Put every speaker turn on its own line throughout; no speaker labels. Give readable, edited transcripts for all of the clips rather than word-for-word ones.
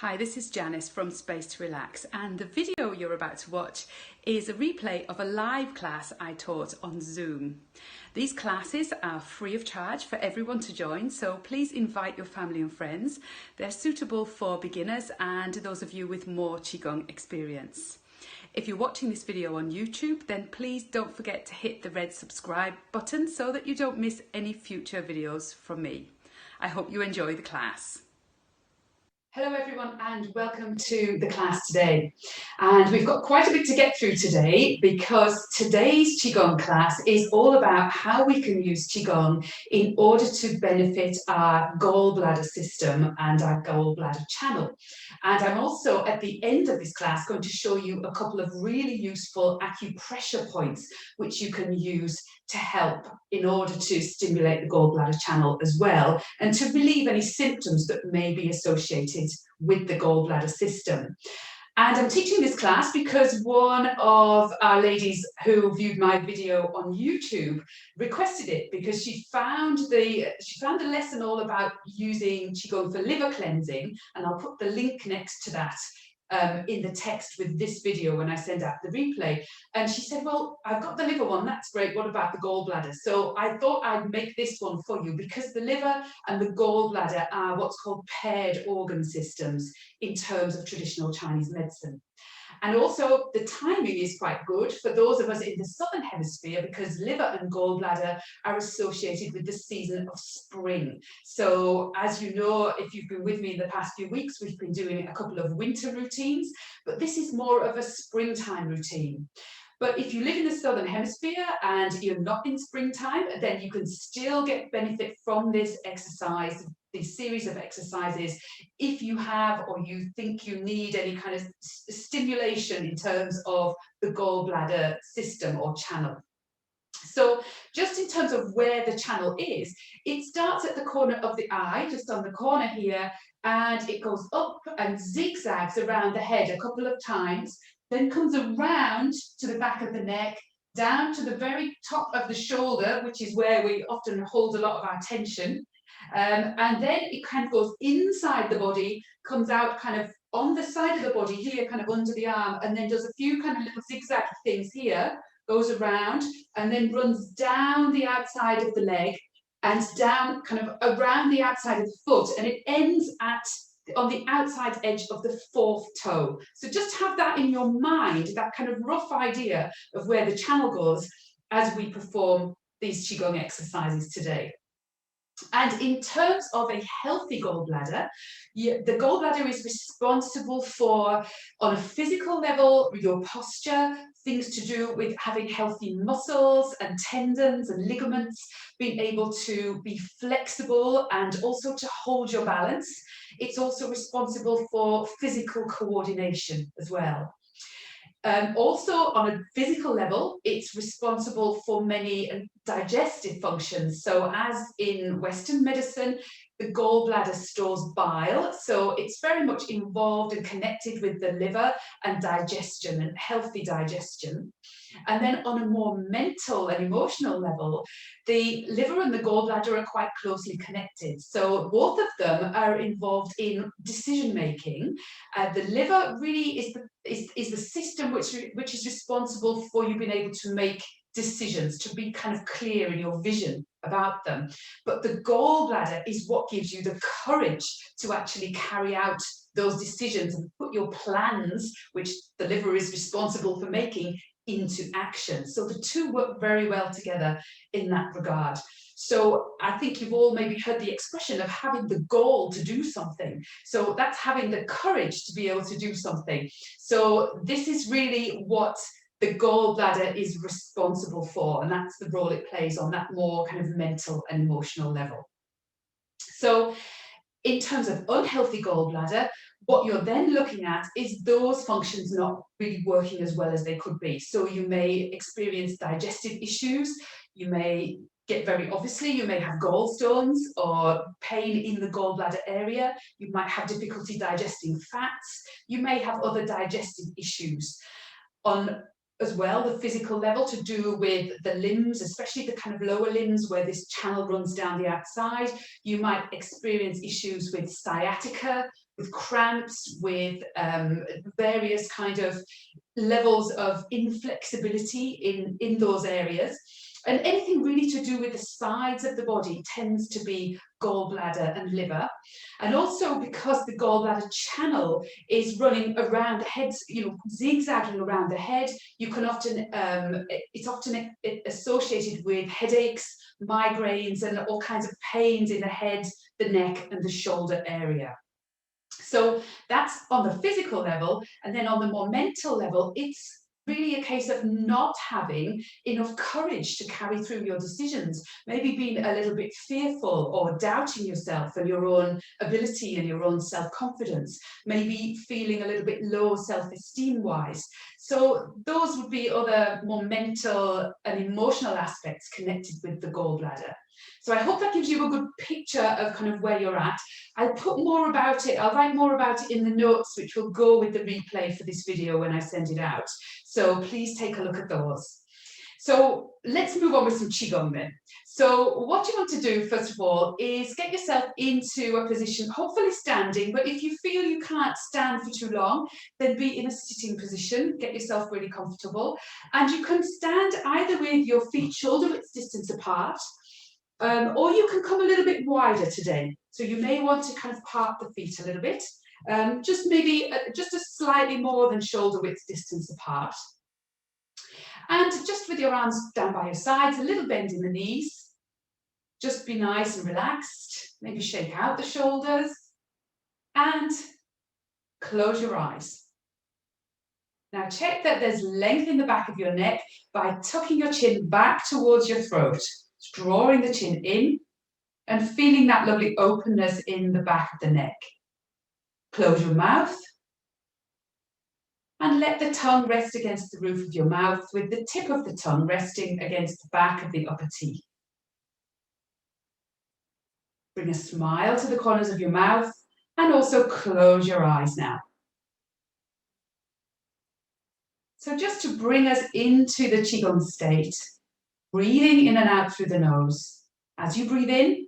Hi, this is Janice from Space to Relax, and the video you're about to watch is a replay of a live class I taught on Zoom. These classes are free of charge for everyone to join, so please invite your family and friends. They're suitable for beginners and those of you with more Qigong experience. If you're watching this video on YouTube, then please don't forget to hit the red subscribe button so that you don't miss any future videos from me. I hope you enjoy the class. Hello everyone and welcome to the class today. And we've got quite a bit to get through today because today's Qigong class is all about how we can use Qigong in order to benefit our gallbladder system and our gallbladder channel. And I'm also at the end of this class going to show you a couple of really useful acupressure points which you can use to help in order to stimulate the gallbladder channel as well and to relieve any symptoms that may be associated with the gallbladder system. And I'm teaching this class because one of our ladies who viewed my video on YouTube requested it because she found the lesson all about using Qigong for liver cleansing, and I'll put the link next to that in the text with this video when I send out the replay. And she said, well, I've got the liver one, that's great, what about the gallbladder? So I thought I'd make this one for you because the liver and the gallbladder are what's called paired organ systems in terms of traditional Chinese medicine. And also the timing is quite good for those of us in the southern hemisphere because liver and gallbladder are associated with the season of spring. So as you know, if you've been with me in the past few weeks, we've been doing a couple of winter routines, but this is more of a springtime routine. But if you live in the southern hemisphere and you're not in springtime, then you can still get benefit from this exercise, this series of exercises, if you have or you think you need any kind of stimulation in terms of the gallbladder system or channel. So just in terms of where the channel is, it starts at the corner of the eye, just on the corner here, and it goes up and zigzags around the head a couple of times, then comes around to the back of the neck, down to the very top of the shoulder, which is where we often hold a lot of our tension. And then it kind of goes inside the body, comes out kind of on the side of the body here, kind of under the arm, and then does a few kind of little zigzag things here, goes around, and then runs down the outside of the leg and down kind of around the outside of the foot, and it ends on the outside edge of the fourth toe. So just have that in your mind, that kind of rough idea of where the channel goes as we perform these Qigong exercises today. And in terms of a healthy gallbladder, the gallbladder is responsible for, on a physical level, your posture, things to do with having healthy muscles and tendons and ligaments, being able to be flexible and also to hold your balance. It's also responsible for physical coordination as well. Also, on a physical level, it's responsible for many digestive functions. So as in Western medicine, the gallbladder stores bile. So it's very much involved and connected with the liver and digestion and healthy digestion. And then on a more mental and emotional level, the liver and the gallbladder are quite closely connected. So both of them are involved in decision making. The liver really is the system which is responsible for you being able to make decisions, to be kind of clear in your vision about them. But the gallbladder is what gives you the courage to actually carry out those decisions and put your plans, which the liver is responsible for making, into action. So the two work very well together in that regard. So I think you've all maybe heard the expression of having the gall to do something. So that's having the courage to be able to do something. So this is really what the gallbladder is responsible for, and that's the role it plays on that more kind of mental and emotional level. So in terms of unhealthy gallbladder, what you're then looking at is those functions not really working as well as they could be. So you may experience digestive issues, you may get you may have gallstones or pain in the gallbladder area, you might have difficulty digesting fats, you may have other digestive issues. On as well, the physical level to do with the limbs, especially the kind of lower limbs where this channel runs down the outside. You might experience issues with sciatica, with cramps, with various kind of levels of inflexibility in those areas. And anything really to do with the sides of the body tends to be gallbladder and liver. And also because the gallbladder channel is running around the head, zigzagging around the head, you can often, it's often associated with headaches, migraines, and all kinds of pains in the head, the neck, and the shoulder area. So that's on the physical level. And then on the more mental level, it's really a case of not having enough courage to carry through your decisions, maybe being a little bit fearful or doubting yourself and your own ability and your own self-confidence, maybe feeling a little bit low self-esteem wise. So those would be other more mental and emotional aspects connected with the gallbladder. So I hope that gives you a good picture of kind of where you're at. I'll put more about it, I'll write more about it in the notes, which will go with the replay for this video when I send it out. So please take a look at those. So let's move on with some Qigong then. So what you want to do, first of all, is get yourself into a position, hopefully standing, but if you feel you can't stand for too long, then be in a sitting position, get yourself really comfortable. And you can stand either with your feet shoulder width distance apart, or you can come a little bit wider today. So you may want to kind of part the feet a little bit, just maybe just a slightly more than shoulder width distance apart. And just with your arms down by your sides, a little bend in the knees. Just be nice and relaxed. Maybe shake out the shoulders and close your eyes. Now check that there's length in the back of your neck by tucking your chin back towards your throat, drawing the chin in and feeling that lovely openness in the back of the neck. Close your mouth and let the tongue rest against the roof of your mouth, with the tip of the tongue resting against the back of the upper teeth. Bring a smile to the corners of your mouth and also close your eyes now. So just to bring us into the Qigong state, breathing in and out through the nose. As you breathe in,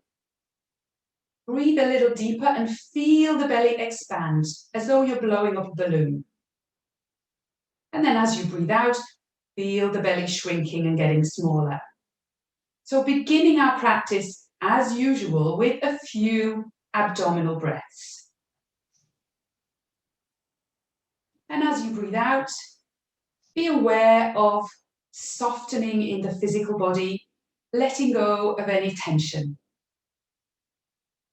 breathe a little deeper and feel the belly expand as though you're blowing up a balloon. And then as you breathe out, feel the belly shrinking and getting smaller. So beginning our practice as usual with a few abdominal breaths. And as you breathe out, be aware of softening in the physical body, letting go of any tension.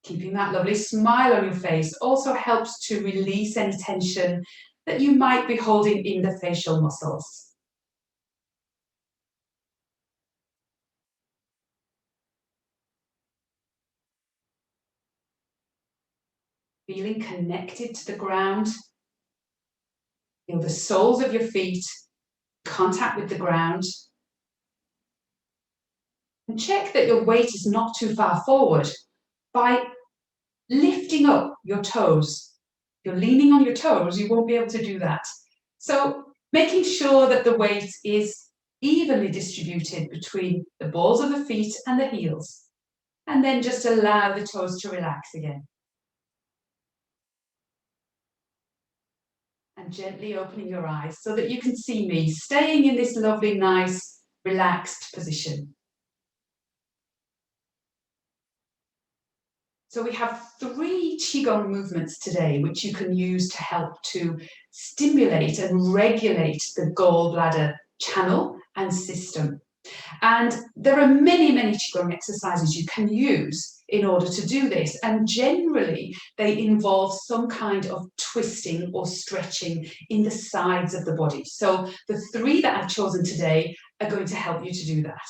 Keeping that lovely smile on your face also helps to release any tension that you might be holding in the facial muscles. Feeling connected to the ground. Feel the soles of your feet, contact with the ground. And check that your weight is not too far forward by lifting up your toes. If you're leaning on your toes, you won't be able to do that. So making sure that the weight is evenly distributed between the balls of the feet and the heels. And then just allow the toes to relax again. And gently opening your eyes so that you can see me staying in this lovely, nice, relaxed position. So we have 3 Qigong movements today, which you can use to help to stimulate and regulate the gallbladder channel and system. And there are many, many Qigong exercises you can use in order to do this. And generally, they involve some kind of twisting or stretching in the sides of the body. So the 3 that I've chosen today are going to help you to do that.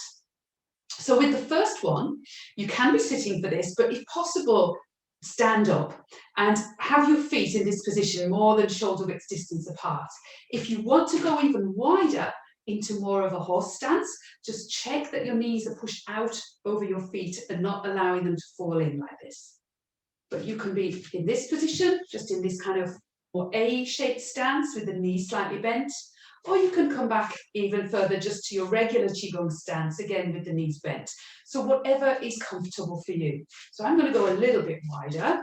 So with the first one, you can be sitting for this, but if possible, stand up and have your feet in this position more than shoulder width distance apart. If you want to go even wider into more of a horse stance, just check that your knees are pushed out over your feet and not allowing them to fall in like this. But you can be in this position, just in this kind of more A-shaped stance with the knees slightly bent, or you can come back even further just to your regular Qigong stance, again with the knees bent. So whatever is comfortable for you. So I'm going to go a little bit wider.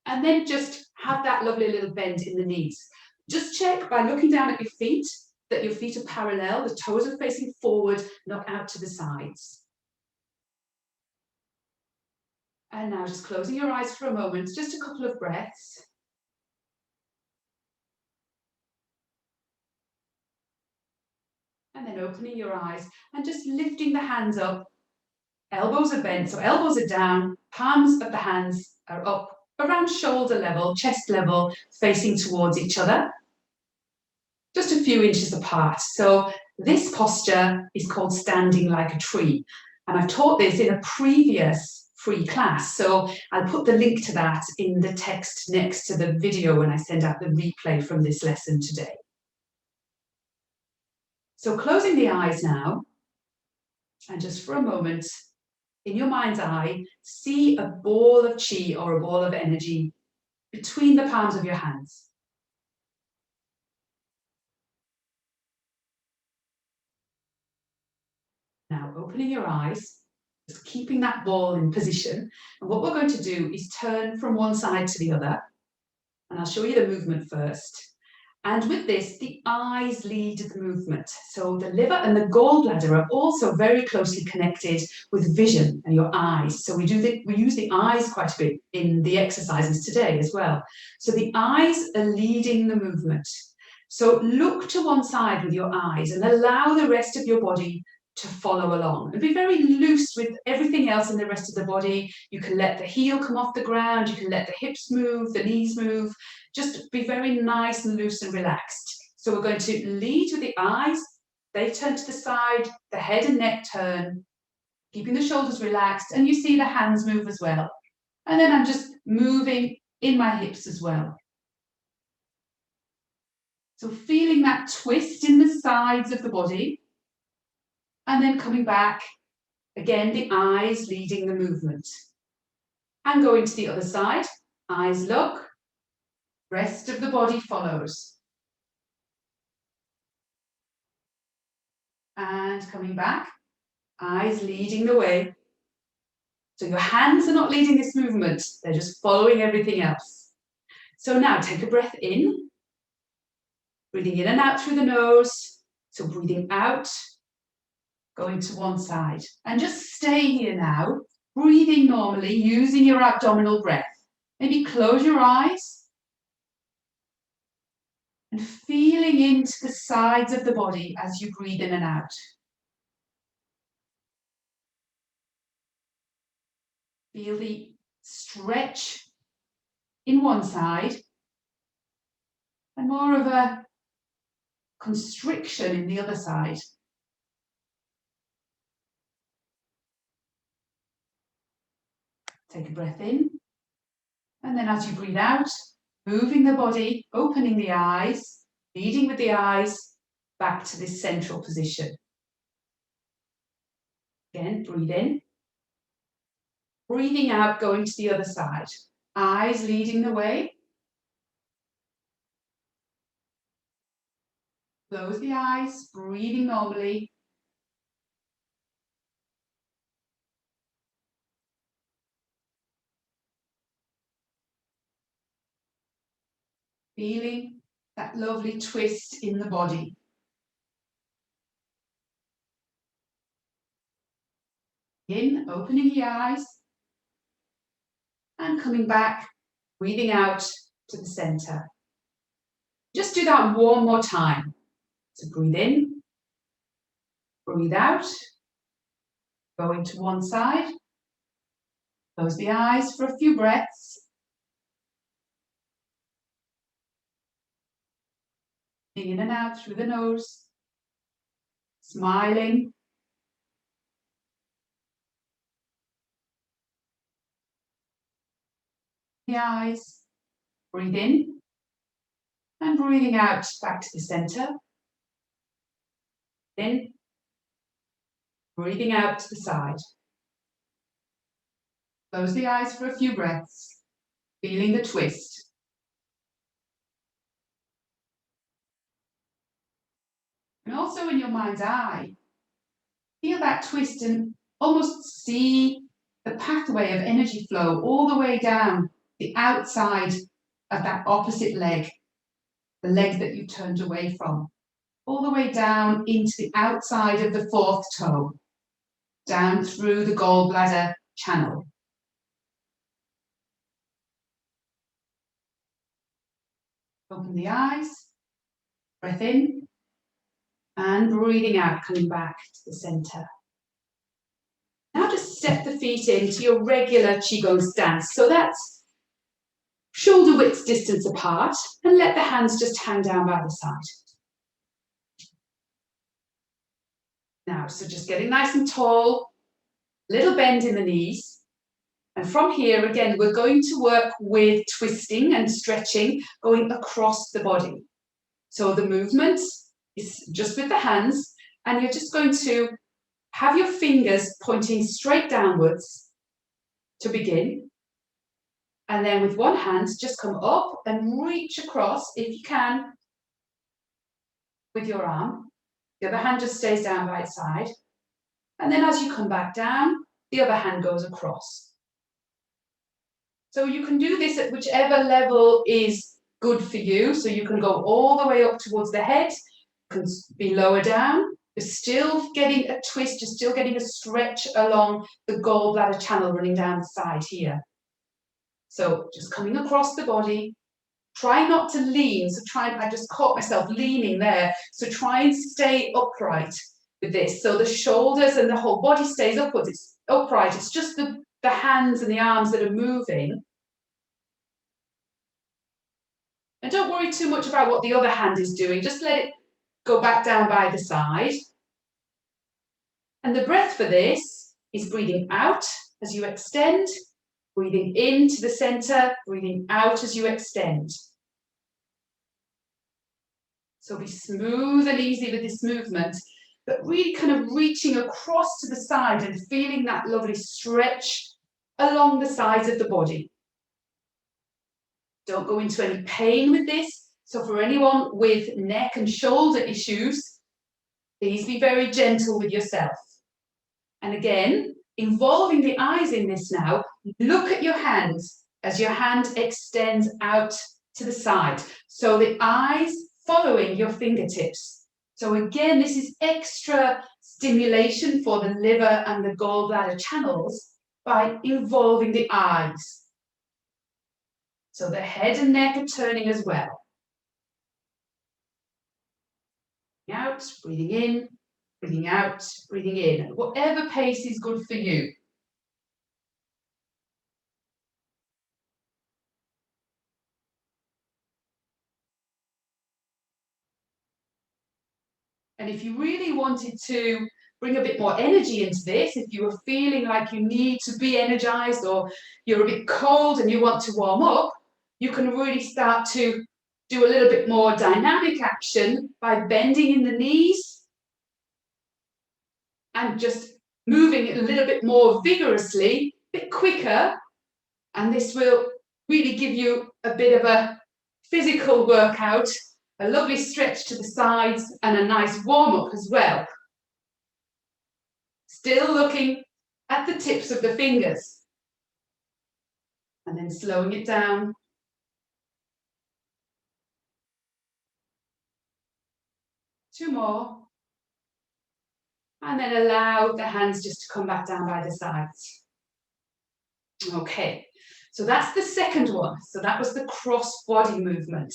And then just have that lovely little bend in the knees. Just check by looking down at your feet that your feet are parallel, the toes are facing forward, not out to the sides. And now just closing your eyes for a moment, just a couple of breaths. And then opening your eyes and just lifting the hands up. Elbows are bent, so elbows are down, palms of the hands are up around shoulder level, chest level, facing towards each other. Just a few inches apart. So this posture is called standing like a tree. And I've taught this in a previous free class. So I'll put the link to that in the text next to the video when I send out the replay from this lesson today. So closing the eyes now, and just for a moment, in your mind's eye, see a ball of chi or a ball of energy between the palms of your hands. Now opening your eyes, just keeping that ball in position. And what we're going to do is turn from one side to the other. And I'll show you the movement first. And with this, the eyes lead the movement. So the liver and the gallbladder are also very closely connected with vision and your eyes. So we use the eyes quite a bit in the exercises today as well. So the eyes are leading the movement. So look to one side with your eyes and allow the rest of your body to follow along. And be very loose with everything else in the rest of the body. You can let the heel come off the ground. You can let the hips move, the knees move. Just be very nice and loose and relaxed. So we're going to lead with the eyes. They turn to the side, the head and neck turn, keeping the shoulders relaxed. And you see the hands move as well. And then I'm just moving in my hips as well. So feeling that twist in the sides of the body. And then coming back, again, the eyes leading the movement. And going to the other side, eyes look, rest of the body follows. And coming back, eyes leading the way. So your hands are not leading this movement, they're just following everything else. So now take a breath in, breathing in and out through the nose. So breathing out, going to one side. And just stay here now, breathing normally, using your abdominal breath. Maybe close your eyes and feeling into the sides of the body as you breathe in and out. Feel the stretch in one side and more of a constriction in the other side. Take a breath in, and then as you breathe out, moving the body, opening the eyes, leading with the eyes back to this central position. Again, breathe in. Breathing out, going to the other side. Eyes leading the way. Close the eyes, breathing normally. Feeling that lovely twist in the body. In, opening the eyes. And coming back, breathing out to the center. Just do that one more time. So breathe in, breathe out, going to one side, close the eyes for a few breaths. In and out through the nose, smiling. The eyes, breathe in, and breathing out back to the center. In, breathing out to the side. Close the eyes for a few breaths, feeling the twist. And also in your mind's eye, feel that twist and almost see the pathway of energy flow all the way down the outside of that opposite leg, the leg that you turned away from, all the way down into the outside of the fourth toe, down through the gallbladder channel. Open the eyes, breath in, and breathing out, coming back to the center. Now just step the feet into your regular Qigong stance. So that's shoulder width distance apart, and let the hands just hang down by the side. Now, so just getting nice and tall, little bend in the knees. And from here, again, we're going to work with twisting and stretching, going across the body. So the movement is just with the hands, and you're just going to have your fingers pointing straight downwards to begin. And then with one hand, just come up and reach across, if you can, with your arm. The other hand just stays down by its side. And then as you come back down, the other hand goes across. So you can do this at whichever level is good for you. So you can go all the way up towards the head, can be lower down. You're still getting a twist, you're still getting a stretch along the gallbladder channel running down the side here. So just coming across the body. Try not to lean. So I just caught myself leaning there. So try and stay upright with this. So the shoulders and the whole body stays upwards. It's upright. It's just the hands and the arms that are moving. And don't worry too much about what the other hand is doing. Just let it go back down by the side. And the breath for this is breathing out as you extend, breathing into the center, breathing out as you extend. So be smooth and easy with this movement, but really kind of reaching across to the side and feeling that lovely stretch along the sides of the body. Don't go into any pain with this. So for anyone with neck and shoulder issues, please be very gentle with yourself. And again, involving the eyes in this now, look at your hands as your hand extends out to the side. So the eyes following your fingertips. So again, this is extra stimulation for the liver and the gallbladder channels by involving the eyes. So the head and neck are turning as well. Out, breathing in, breathing out, breathing in. Whatever pace is good for you. And if you really wanted to bring a bit more energy into this, if you were feeling like you need to be energized or you're a bit cold and you want to warm up, you can really start to do a little bit more dynamic action by bending in the knees and just moving it a little bit more vigorously, a bit quicker. And this will really give you a bit of a physical workout, a lovely stretch to the sides and a nice warm-up as well. Still looking at the tips of the fingers. And then slowing it down. Two more. And then allow the hands just to come back down by the sides. Okay, so that's the second one. So that was the cross-body movement.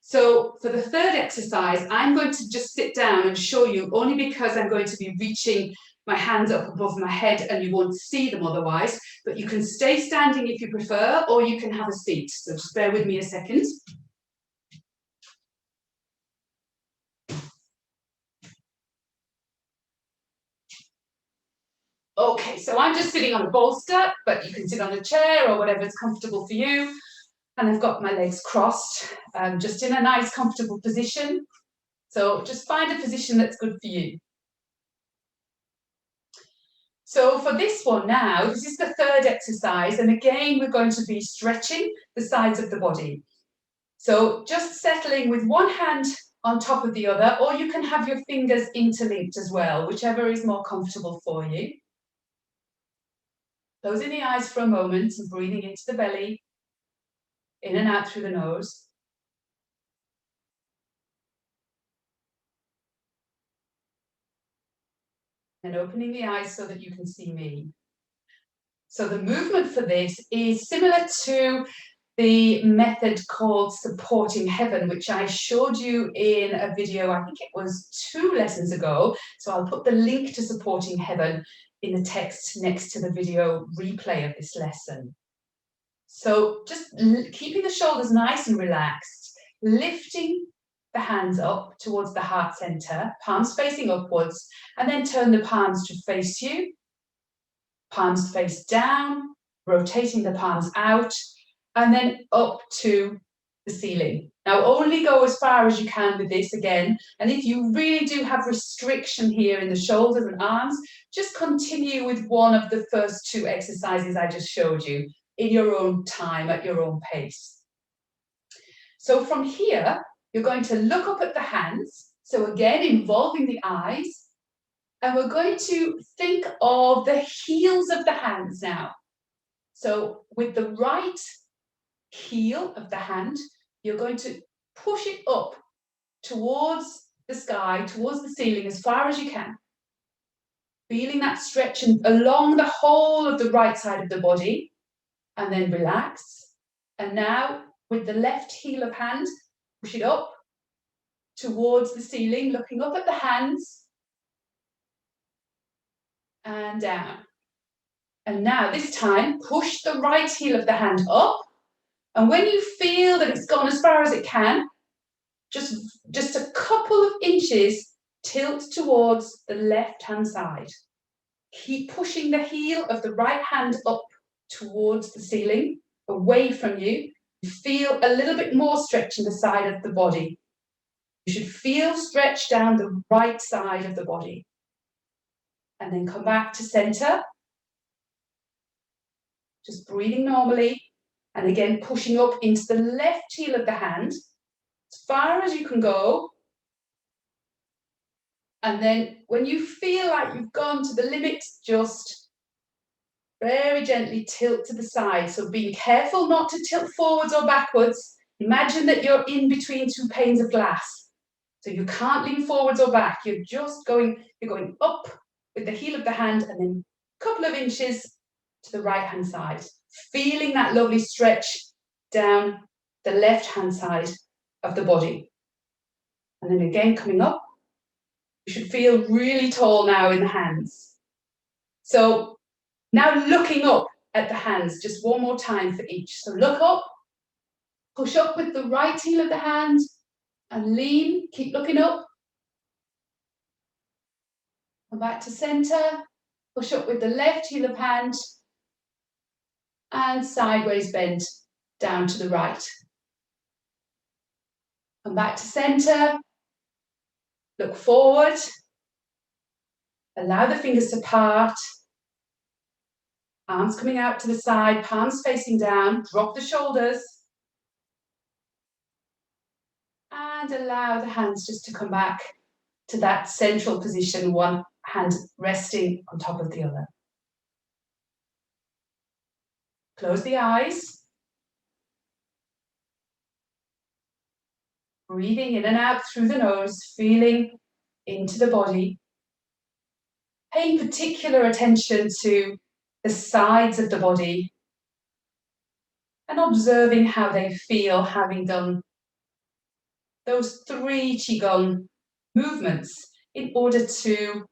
So for the third exercise, I'm going to just sit down and show you, only because I'm going to be reaching my hands up above my head and you won't see them otherwise, but you can stay standing if you prefer, or you can have a seat. So just bear with me a second. Okay, so I'm just sitting on a bolster, but you can sit on a chair or whatever is comfortable for you. And I've got my legs crossed, just in a nice, comfortable position. So just find a position that's good for you. So for this one now, this is the third exercise. And again, we're going to be stretching the sides of the body. So just settling with one hand on top of the other, or you can have your fingers interlinked as well, whichever is more comfortable for you. Closing the eyes for a moment and breathing into the belly. in and out through the nose. And opening the eyes so that you can see me. So the movement for this is similar to the method called Supporting Heaven, which I showed you in a video, I think it was 2 lessons ago. So I'll put the link to Supporting Heaven in the text next to the video replay of this lesson. So just keeping the shoulders nice and relaxed, lifting the hands up towards the heart center, palms facing upwards, and then turn the palms to face you, palms face down, rotating the palms out, and then up to the ceiling. Now only go as far as you can with this again, and if you really do have restriction here in the shoulders and arms, just continue with one of the first 2 exercises I just showed you in your own time, at your own pace. So from here, you're going to look up at the hands, so again involving the eyes, and we're going to think of the heels of the hands now. So with the right heel of the hand, you're going to push it up towards the sky, towards the ceiling as far as you can. Feeling that stretch along the whole of the right side of the body, and then relax. And now with the left heel of hand, push it up towards the ceiling, looking up at the hands and down. And now this time, push the right heel of the hand up. And when you feel that it's gone as far as it can, just a couple of inches tilt towards the left-hand side. Keep pushing the heel of the right hand up towards the ceiling, away from you. Feel a little bit more stretch in the side of the body. You should feel stretch down the right side of the body. And then come back to center. Just breathing normally. And again, pushing up into the left heel of the hand, as far as you can go. And then when you feel like you've gone to the limit, just very gently tilt to the side. So being careful not to tilt forwards or backwards. Imagine that you're in between 2 panes of glass. So you can't lean forwards or back. You're going up with the heel of the hand and then a couple of inches to the right-hand side. Feeling that lovely stretch down the left-hand side of the body. And then again, coming up. You should feel really tall now in the hands. So now looking up at the hands, just one more time for each. So look up, push up with the right heel of the hand and lean, keep looking up. Come back to center, push up with the left heel of hand and sideways bend down to the right. Come back to center, look forward, allow the fingers to part. Arms coming out to the side, palms facing down, drop the shoulders. And allow the hands just to come back to that central position, one hand resting on top of the other. Close the eyes. Breathing in and out through the nose, feeling into the body. Paying particular attention to the sides of the body and observing how they feel having done those 3 Qigong movements in order to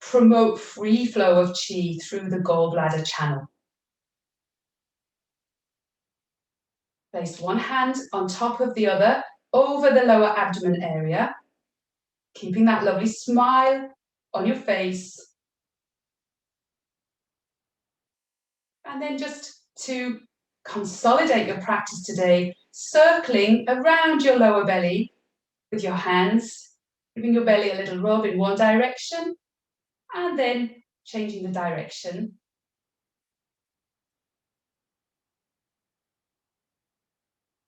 promote free flow of qi through the gallbladder channel. Place one hand on top of the other over the lower abdomen area, keeping that lovely smile on your face. And then just to consolidate your practice today, circling around your lower belly with your hands, giving your belly a little rub in one direction and then changing the direction.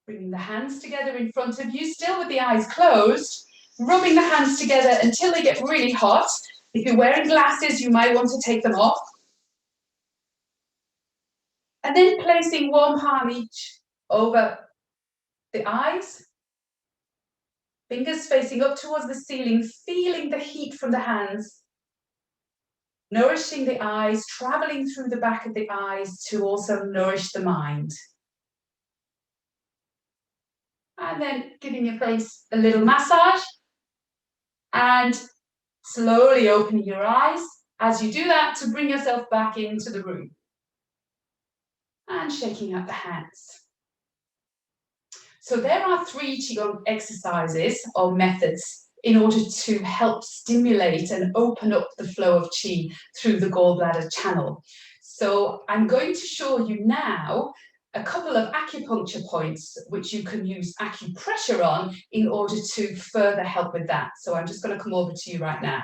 Bringing the hands together in front of you, still with the eyes closed, rubbing the hands together until they get really hot. If you're wearing glasses, you might want to take them off. And then placing one palm each over the eyes, fingers facing up towards the ceiling, feeling the heat from the hands, nourishing the eyes, traveling through the back of the eyes to also nourish the mind. And then giving your face a little massage and slowly opening your eyes as you do that to bring yourself back into the room. And shaking out the hands. So there are 3 Qigong exercises or methods in order to help stimulate and open up the flow of Qi through the gallbladder channel. So I'm going to show you now a couple of acupuncture points which you can use acupressure on in order to further help with that. So I'm just going to come over to you right now.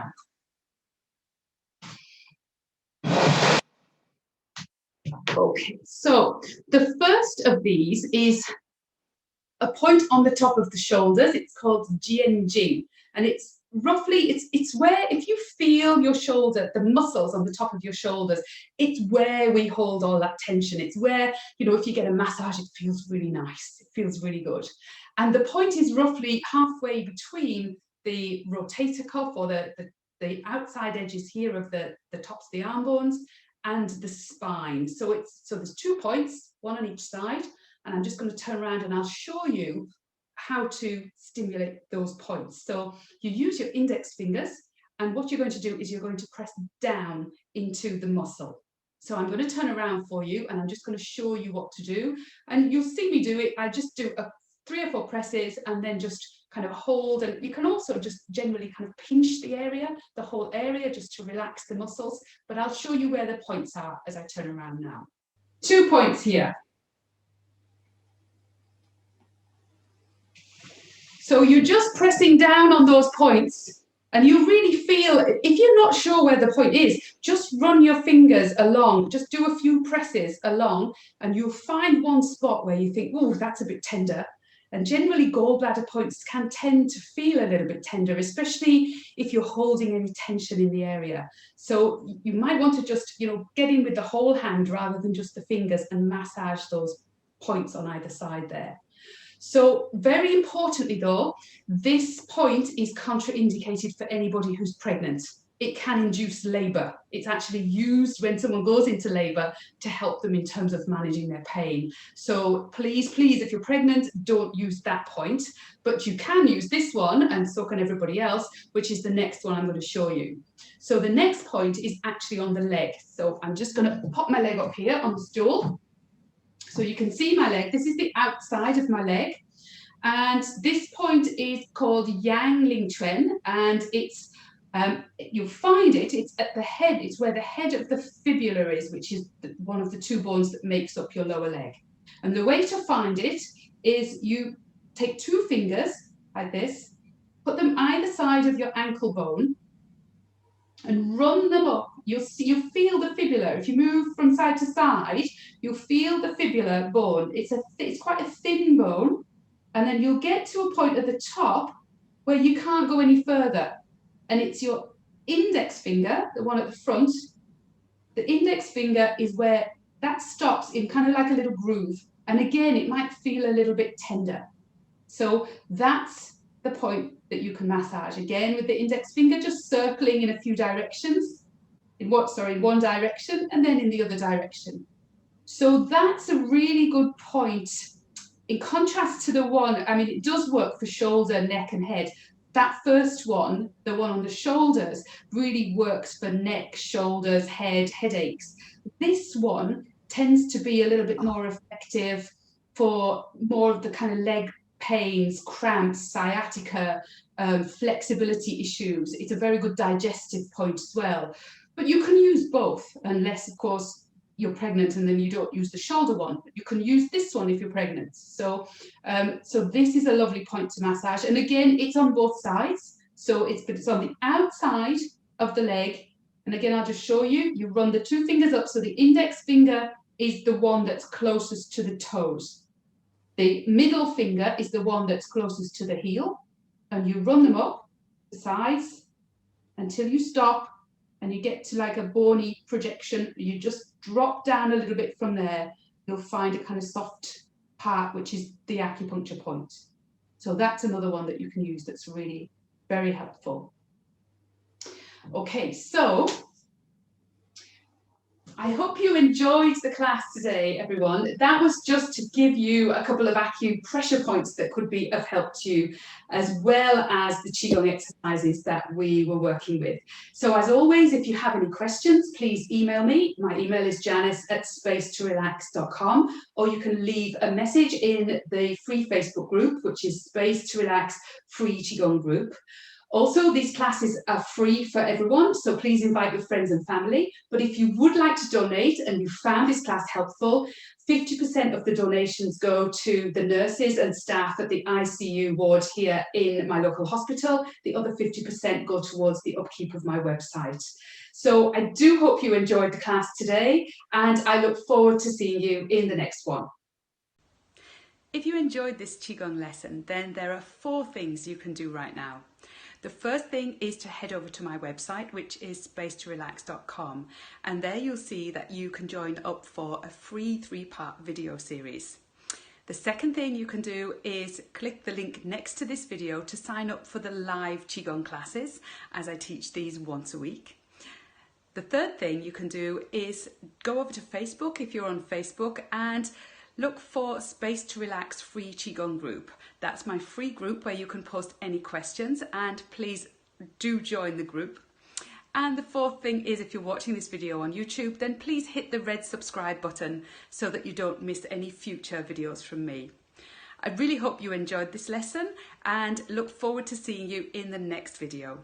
Okay, so the first of these is a point on the top of the shoulders. It's called Jianjing, and it's roughly, it's where, if you feel your shoulder, the muscles on the top of your shoulders, it's where we hold all that tension. It's where, you know, if you get a massage, it feels really nice. It feels really good. And the point is roughly halfway between the rotator cuff, or the outside edges here of the tops of the arm bones, and the spine. So there's 2 points, one on each side, and I'm just going to turn around and I'll show you how to stimulate those points. So you use your index fingers, and what you're going to do is you're going to press down into the muscle. So I'm going to turn around for you, and I'm just going to show you what to do, and you'll see me do it. I just do 3 or 4 presses and then just kind of hold, and you can also just generally kind of pinch the area, the whole area, just to relax the muscles. But I'll show you where the points are as I turn around now. 2 points here. So you're just pressing down on those points, and you really feel, if you're not sure where the point is, just run your fingers along, just do a few presses along, and you'll find one spot where you think, oh, that's a bit tender. And generally gallbladder points can tend to feel a little bit tender, especially if you're holding any tension in the area. So you might want to just, you know, get in with the whole hand rather than just the fingers, and massage those points on either side there. So very importantly though, this point is contraindicated for anybody who's pregnant. It can induce labour. It's actually used when someone goes into labour to help them in terms of managing their pain. So please, if you're pregnant, don't use that point, but you can use this one, and so can everybody else, which is the next one I'm going to show you. So the next point is actually on the leg. So I'm just going to pop my leg up here on the stool. So you can see my leg. This is the outside of my leg. And this point is called Yang Ling Chuan, and it's you'll find it's at the head. It's where the head of the fibula is, which is one of the 2 bones that makes up your lower leg. And the way to find it is you take 2 fingers like this, put them either side of your ankle bone, and run them up. You'll feel the fibula. If you move from side to side, you'll feel the fibula bone. It's quite a thin bone, and then you'll get to a point at the top where you can't go any further, and it's your index finger, the one at the front. The index finger is where that stops in kind of like a little groove, and again it might feel a little bit tender. So that's the point that you can massage, again with the index finger, just circling in a few directions, in one direction, and then in the other direction. So that's a really good point, in contrast to the one, I mean, it does work for shoulder, neck and head. That first one, the one on the shoulders, really works for neck, shoulders, head, headaches. This one tends to be a little bit more effective for more of the kind of leg pains, cramps, sciatica, flexibility issues. It's a very good digestive point as well. But you can use both, unless, of course, you're pregnant and then you don't use the shoulder one. You can use this one if you're pregnant. So, so this is a lovely point to massage. And again, it's on both sides. So it's on the outside of the leg. And again, I'll just show you. You run the 2 fingers up. So the index finger is the one that's closest to the toes. The middle finger is the one that's closest to the heel. And you run them up the sides until you stop and you get to like a bony projection. You just drop down a little bit from there. You'll find a kind of soft part, which is the acupuncture point. So that's another one that you can use that's really very helpful. Okay, so I hope you enjoyed the class today, everyone. That was just to give you a couple of acupressure points that could be of help to you, as well as the Qigong exercises that we were working with. So as always, if you have any questions, please email me. My email is janice@spacetorelax.com, or you can leave a message in the free Facebook group, which is Space to Relax Free Qigong Group. Also, these classes are free for everyone, so please invite your friends and family. But if you would like to donate and you found this class helpful, 50% of the donations go to the nurses and staff at the ICU ward here in my local hospital. The other 50% go towards the upkeep of my website. So I do hope you enjoyed the class today, and I look forward to seeing you in the next one. If you enjoyed this Qigong lesson, then there are 4 things you can do right now. The first thing is to head over to my website, which is spacetorelax.com, and there you'll see that you can join up for a free 3-part video series. The second thing you can do is click the link next to this video to sign up for the live Qigong classes, as I teach these once a week. The third thing you can do is go over to Facebook if you're on Facebook and look for Space to Relax Free Qigong Group. That's my free group where you can post any questions, and please do join the group. And the fourth thing is, if you're watching this video on YouTube, then please hit the red subscribe button so that you don't miss any future videos from me. I really hope you enjoyed this lesson and look forward to seeing you in the next video.